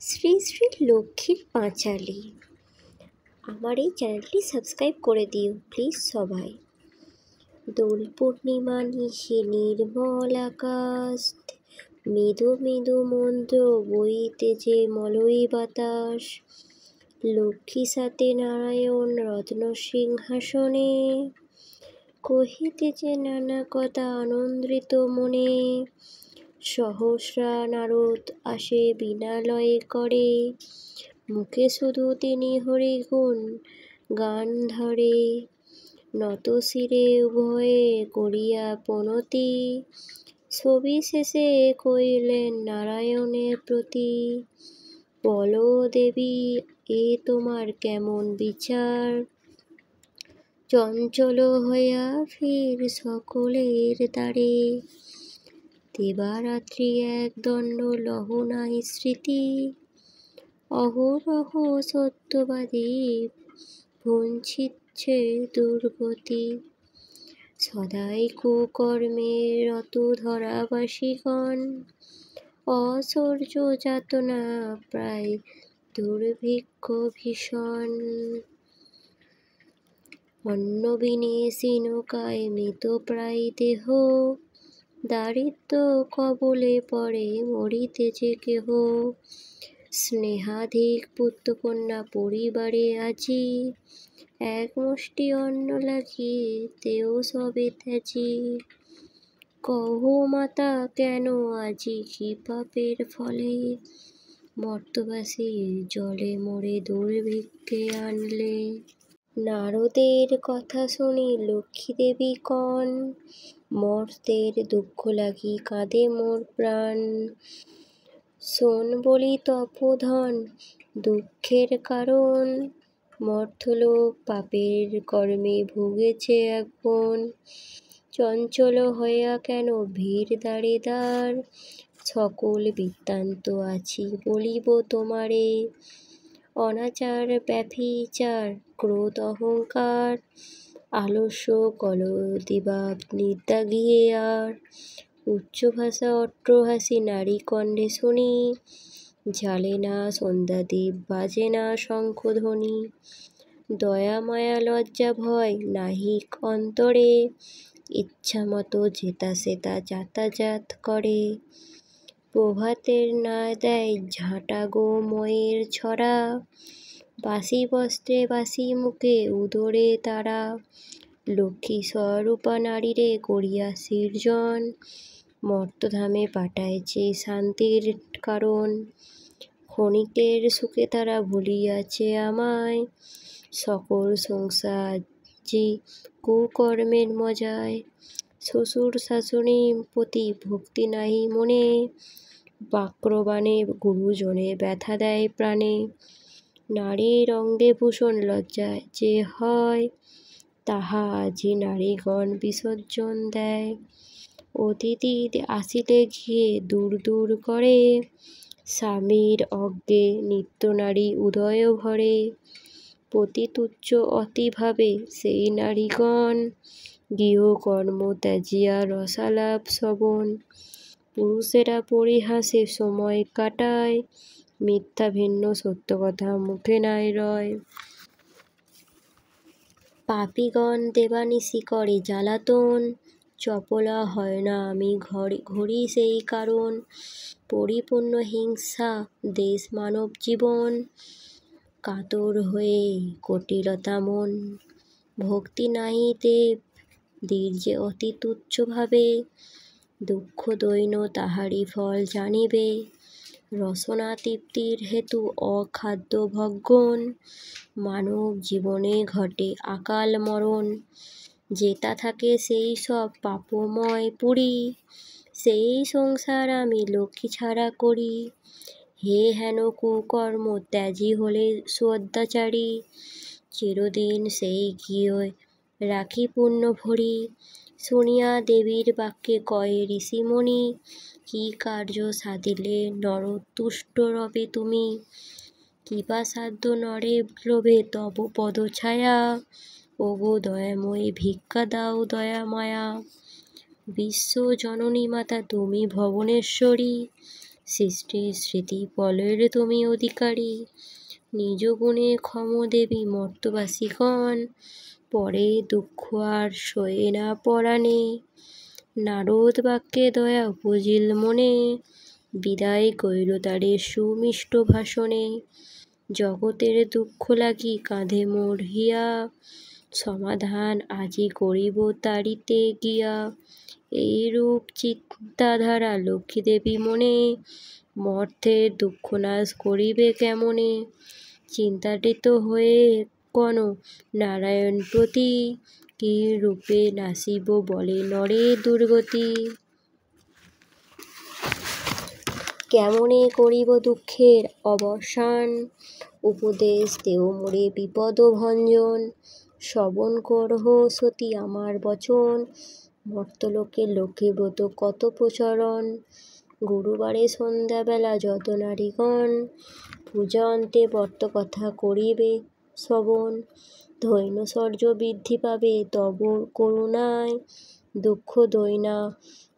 শ্রী শ্রী লক্ষ্মীর পাঁচালী। আমার এই চ্যানেলটি সাবস্ক্রাইব করে দিও প্লিজ সবাই। দোল পূর্ণিমা নিশে নির্মল আকাশ, মৃদু মৃদু মন্ত্র বইতেছে মলয় বাতাস। লক্ষ্মী সাথে নারায়ণ রত্ন সিংহাসনে, কহিতেছে নানা কথা আনন্দিত মনে। সহস্রা নারদ আসে বিনালয়ে করে, মুখে শুধু তিনি হরি গুণ গান ধরে। নত শিরে উভয়ে করিয়া প্রণতি, সবিশেষে কইলেন নারায়ণের প্রতি। বলো দেবী এ তোমার কেমন বিচার, চঞ্চল হইয়া ফির সকলের দ্বারে। দিবারাত্রি এক দণ্ড লহ নাই স্মৃতি, অহরহ সত্যবাদী ভঞ্ছিচ্ছে দুর্গতি। সদাই কুকর্মে রত ধরাবাসীগণ, অসহ্য যাতনা প্রায় দুর্ভিক্ষ ভীষণ। অন্নবিনে শীর্ণকায় মৃতপ্রায় দেহ, দারিদ্র কবলে পড়ে মরিতেছে কেহ। স্নেহাধিক পুত্রকন্যা পরিবারে আজি, এক মুষ্টি অন্ন লাগি তেও সবে ত্যাজি। কহো মাতা কেন আজি কি পাপের ফলে, মর্তবাসী জলে মরে দুর্ভিক্ষে আনলে। নারদের কথা শুনি লক্ষ্মী দেবী কন, মর্তের দুঃখ লাগি কাঁদে মোর প্রাণ। শোন বলি তপোধন দুঃখের কারণ, মর্ত্যলোক পাপের কর্মে ভুগেছে এখন। চঞ্চল হইয়া কেন ভিড় দ্বারে দ্বার, সকল বৃত্তান্ত আছি বলিব তোমারে। অনাচার ব্যভিচার ক্রোধ অহংকার, আলস্য কলহ দিবা নিদ্রা গৃহে আর। উচ্চ ভাষা অট্টহাসি নারী কণ্ঠে শুনি, জ্বালে না সন্ধ্যাদীপ বাজে না শঙ্খধ্বনি। দয়া মায়া লজ্জা ভয় নাহি অন্তরে, ইচ্ছা মতো যেতা সেতা যাতায়াত করে। প্রভাতের না দেয় ঝাঁটা গো ময়ের ছড়া, বাসি বস্ত্রে বাসি মুখে উদরে তারা। লক্ষ্মী স্বরূপা নারীরে করিয়া সৃজন, মর্তধামে পাঠাইছে শান্তির কারণ। ক্ষণিকের সুখে তারা ভুলিয়াছে আমায়, সকল সংসার জি কুকর্মের মজায়। শ্বশুর শাশুড়ি প্রতি ভক্তি নাহি মনে, বাক্যবাণে গুরুজনের ব্যথা দেয় প্রাণে। নারীর অঙ্গে ভূষণ লজ্জা যে হয়, তাহা আজি নারীগণ বিসর্জন দেয়। অতিথি আসিলে গৃহে দূর দূর করে, স্বামীর অজ্ঞে নিত্য নারী উদয় ভরে। পতি তুচ্ছ অতিভাবে সেই নারীগণ, গৃহকর্ম ত্যাজিয়া রসালাপ শ্রবণ। পুরুষেরা পরিহাসে সময় কাটায়, মিথ্যা ভিন্ন সত্য কথা মুখে নাই রয়। পাপীগণ দেবানিশি করে জ্বালাতন, চপলা হয় না আমি ঘড়ি সেই কারণ। পরিপূর্ণ হিংসা দেশ মানব জীবন, কাতর হয়ে কটিলতা মন। ভক্তি নাহি দেব দীর্ঘে অতি তুচ্ছ ভাবে, দুঃখ দৈন্য তাহারি ফল জানিবে। রসনা তৃপ্তির হেতু অখাদ্য ভক্ষণ, মানব জীবনে ঘটে আকাল মরণ। যেটা থাকে সেই সব পাপময় পুরী, সেই সংসার আমি লক্ষ্মী ছাড়া করি। হে হেন কুকর্ম ত্যাজি হলে সুঅত্যাচারী, চিরদিন সেই গৃহে রাখি পুণ্য ভরি। শুনিয়া দেবীর বাক্যে কয় ঋষিমণি, কি কার্য সাধিলে নর তুষ্ট রবে তুমি। কৃপাসাধ্য নরে লোভে তব পদ ছায়া, ওগো দয়াময়ী ভিক্ষা দাও দয়া মায়া। বিশ্ব জননী মাতা তুমি ভুবনেশ্বরী, সৃষ্টি স্মৃতি পলের তুমি অধিকারী, নিজ গুণে ক্ষম দেবী মর্তবাসীগণ, পরে দুঃখ আর সয়ে না পরাণে, নারদ বাক্যে দয়া উপজিল মনে, বিদায় কইল তারে সুমিষ্ট ভাষণে, জগতের দুঃখ লাগি কাঁধে মোর হিয়া, সমাধান আজি করিব তারিতে গিয়া, এইরূপ চিন্তাধারা লক্ষ্মী দেবী মনে, মর্তের দুঃখ নাশ করিবে কেমনে, চিন্তাটিত হয়ে কোন নারায়ণ প্রতি, কি রূপে নাসিব বলে নরে দুর্গতি, কেমনে করিব দুঃখের অবসান, উপদেশ দেও মোরে বিপদ ভঞ্জন, শ্রবণ করহ সতী আমার বচন, মর্তলোকে লক্ষ্মীব্রত কত প্রচরণ, গুরুবারে সন্ধ্যাবেলা যত নারীগণ, পূজা অন্তে ব্রত কথা করিবে শ্রবণ, ধৈর্যশৌর্য বৃদ্ধি পাবে তব করুণায়, দুঃখ দৈনা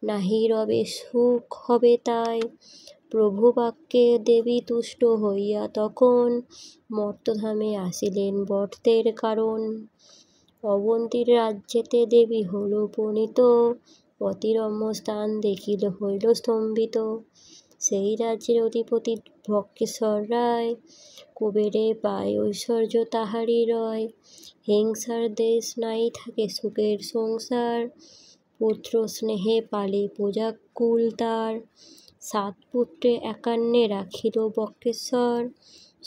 নাহি রবে সুখ হবে তাই, প্রভু বাক্যে দেবী তুষ্ট হইয়া তখন, মর্তধামে আসিলেন ব্রতের কারণ, অবন্তীর রাজ্যেতে দেবী হল উপনীত, অতি রম্য স্থান দেখিল হইল স্তম্ভিত, সেই রাজ্যের অধিপতি বক্রেশ্বর রায়, কুবেরে পায় ঐশ্বর্য তাহারি রয়, হিংসার দেশ নাই থাকে সুখের সংসার, পুত্র স্নেহে পালে প্রজা কুল তার, 7 পুত্রে একান্নে রাখিল বক্রেশ্বর,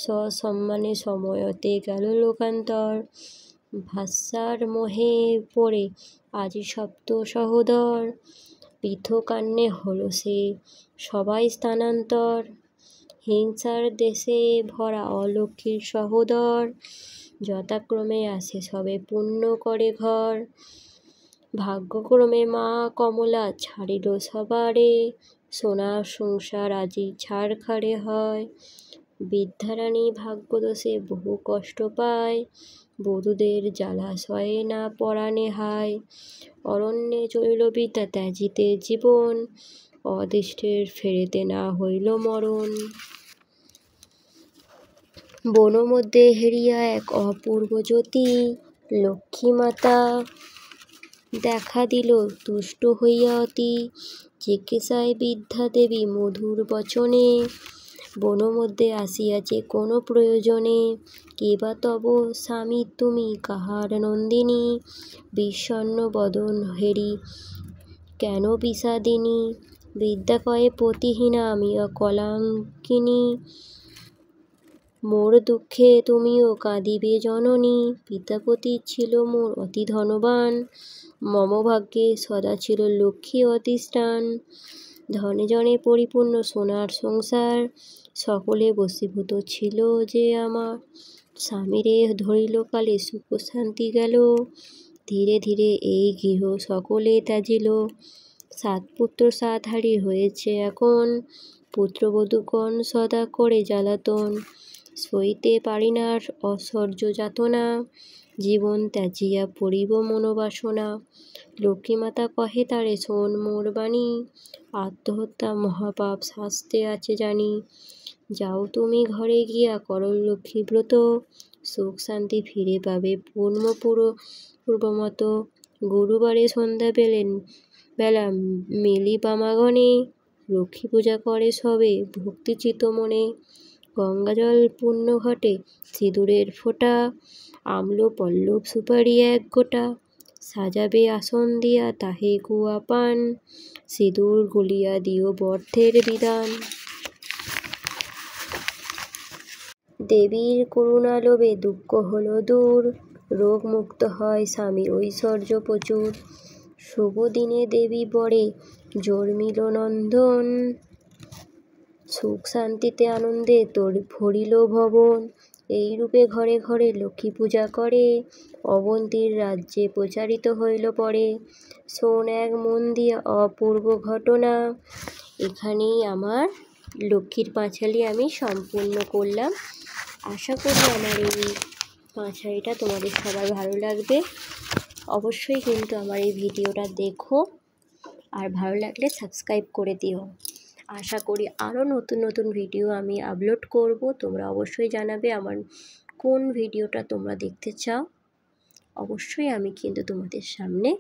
সসম্মানে সময়তে গেল লোকান্তর, ভাষার মোহে পড়ে আজি সপ্ত সহোদর, পৃথকান্নে হল সে সবাই স্থানান্তর, হিংসার দেশে ভরা অলক্ষীর সহোদর, যথাক্রমে আসে সবে পূর্ণ করে ঘর, ভাগ্যক্রমে মা কমলা ছাড়িল সবারে, সোনার সংসার আজি ছাড়খাড়ে হয়, বিদ্যারানী ভাগ্যদোষে বহু কষ্ট পায়, বধূদের জ্বালা সয়ে না পরাণে হায়, অরণ্যে চলিল বিদ্যা ত্যাজিতে জীবন, অদৃষ্টের ফেরেতে না হইল মরণ, বন মধ্যে হেরিয়া এক অপূর্ব জ্যোতি, লক্ষ্মী মাতা দেখা দিল তুষ্ট হইয়া অতি, জিজ্ঞাসায় বিদ্যা দেবী মধুর বচনে, বন মধ্যে আসিয়াছে কোন প্রয়োজনে, কে বা তব স্বামী তুমি কাহার নন্দিনী, বিষণ্ণ বদন হেরি কেন বিষাদিনী, বিদ্যা কয়ে পতিহীনা আমি অকলাঙ্কিনী, মোর দুঃখে তুমিও কাঁদিবে জননী, পিতাপতি ছিল মোর অতি ধনবান, মম ভাগ্যে সদা ছিল লক্ষ্মী অধিষ্ঠান, ধনে জনে পরিপূর্ণ সোনার সংসার, সকলে বশীভূত ছিল যে আমার, স্বামীরে ধরিল কালে সুখ শান্তি গেল, ধীরে ধীরে এই গৃহ সকলে ত্যাজিল, 7 পুত্র 7 হারি হয়েছে এখন, পুত্রবধূগণ সদা করে জ্বালাতন, সইতে পারি না অসহ্য যাতনা, জীবন ত্যাজিয়া পড়িব মনোবাসনা, লক্ষ্মীমাতা কহে তারে শোন মোর বাণী, আত্মহত্যা মহাপাপ শাস্তে আছে জানি, যাও তুমি ঘরে গিয়া করো লক্ষ্মীব্রত, সুখ শান্তি ফিরে পাবে পূর্বমত, গুরুবারে সন্ধ্যা বেলা মেলি বামাগণে, লক্ষ্মী পূজা করে সবে ভক্তিচিত মনে, গঙ্গাজল পুণ্য ঘটে সিঁদুরের ফোঁটা, আম্ল পল্লব সুপারি 1 গোটা, সাজাবে আসন দিয়া তাহে গুয়া পান, সিঁদুর গলিয়া দিও বর্থের বিধান, দেবীর করুণা লোভে দুঃখ হলো দূর, রোগ মুক্ত হয় স্বামীর ঐশ্বর্য প্রচুর, শুভ দিনে দেবী বরে জন্মিল নন্দন, সুখ শান্তিতে আনন্দে তোর ভরিল ভবন, এই রূপে ঘরে ঘরে লক্ষ্মী পূজা করে, অবন্তীর রাজ্যে প্রচারিত হইল পরে, শোন এক মন দিয়া অপূর্ব ঘটনা, এখানেই আমার লক্ষ্মীর পাঁচালী আমি সম্পূর্ণ করলাম। আশা করি আমার এই পাঁচালীটা তোমাদের সবার ভালো লাগবে। অবশ্যই কিন্তু আমার এই ভিডিওটা দেখো, আর ভালো লাগলে সাবস্ক্রাইব করে দিও। আশা করি আরও নতুন নতুন ভিডিও আমি আপলোড করব। তোমরা অবশ্যই জানাবে আমার কোন ভিডিওটা তোমরা দেখতে চাও। অবশ্যই আমি কিন্তু তোমাদের সামনে